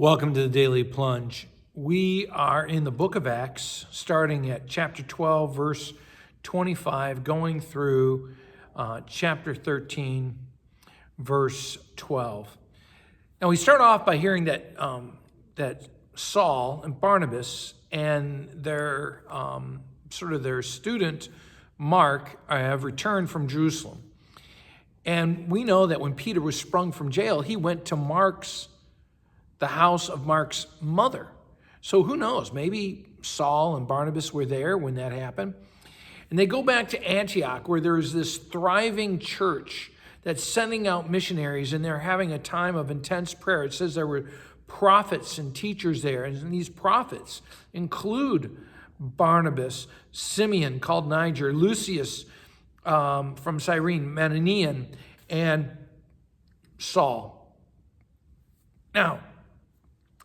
Welcome to the Daily Plunge. We are in the book of Acts, starting at chapter 12, verse 25, going through chapter 13, verse 12. Now we start off by hearing that Saul and Barnabas and their their student Mark have returned from Jerusalem. And we know that when Peter was sprung from jail, he went to the house of Mark's mother. So who knows? Maybe Saul and Barnabas were there when that happened. And they go back to Antioch, where there's this thriving church that's sending out missionaries, and they're having a time of intense prayer. It says there were prophets and teachers there, and these prophets include Barnabas, Simeon, called Niger, Lucius from Cyrene, Manaen, and Saul. Now,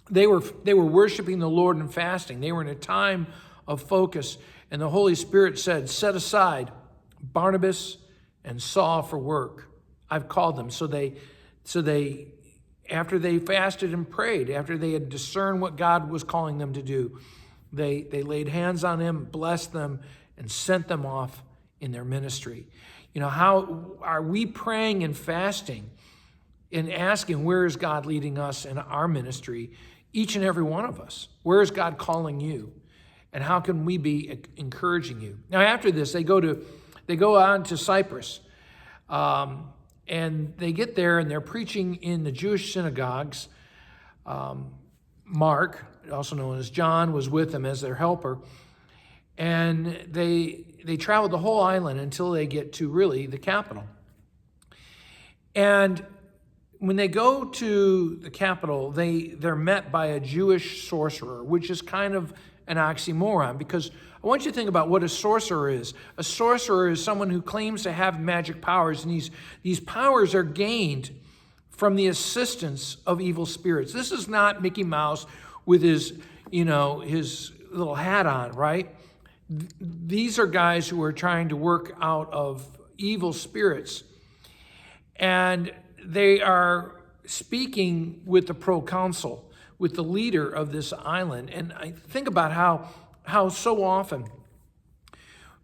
they were worshiping the Lord and fasting. They were in a time of focus, and the Holy Spirit said, "Set aside Barnabas and Saul for work. I've called them." So they, after they fasted and prayed, after they had discerned what God was calling them to do, they laid hands on them, blessed them, and sent them off in their ministry. You know, how are we praying and fasting and asking, where is God leading us in our ministry? Each and every one of us. Where is God calling you? And how can we be encouraging you? Now, after this, they go on to Cyprus. And they get there and they're preaching in the Jewish synagogues. Mark, also known as John, was with them as their helper. And they traveled the whole island until they get to really the capital. And when they go to the capital, they're met by a Jewish sorcerer, which is kind of an oxymoron, because I want you to think about what a sorcerer is. A sorcerer is someone who claims to have magic powers, and these powers are gained from the assistance of evil spirits. This is not Mickey Mouse with his little hat on, right? These are guys who are trying to work out of evil spirits. And they are speaking with the proconsul, with the leader of this island. And I think about how so often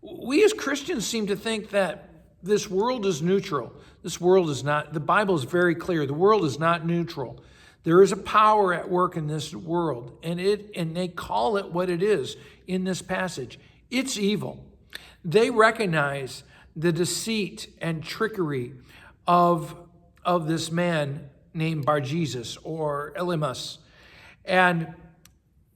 we as Christians seem to think that this world is neutral. This world is not. The Bible is very clear. The world is not neutral. There is a power at work in this world, and they call it what it is in this passage. It's evil. They recognize the deceit and trickery of this man named Bar-Jesus or Elymas. And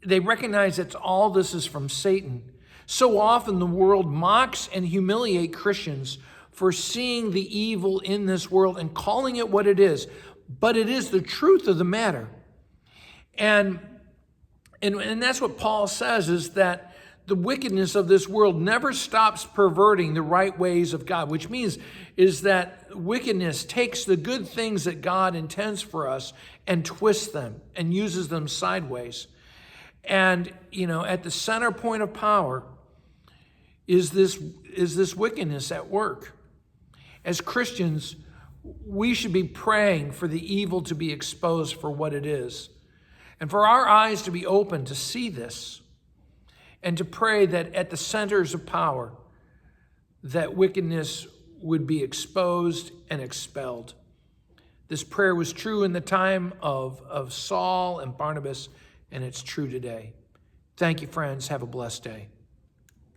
they recognize that all this is from Satan. So often the world mocks and humiliates Christians for seeing the evil in this world and calling it what it is. But it is the truth of the matter. And that's what Paul says, is that the wickedness of this world never stops perverting the right ways of God, which means is that wickedness takes the good things that God intends for us and twists them and uses them sideways. And, at the center point of power is this wickedness at work. As Christians, we should be praying for the evil to be exposed for what it is, and for our eyes to be open to see this, and to pray that at the centers of power, that wickedness would be exposed and expelled. This prayer was true in the time of Saul and Barnabas, and it's true today. Thank you, friends. Have a blessed day.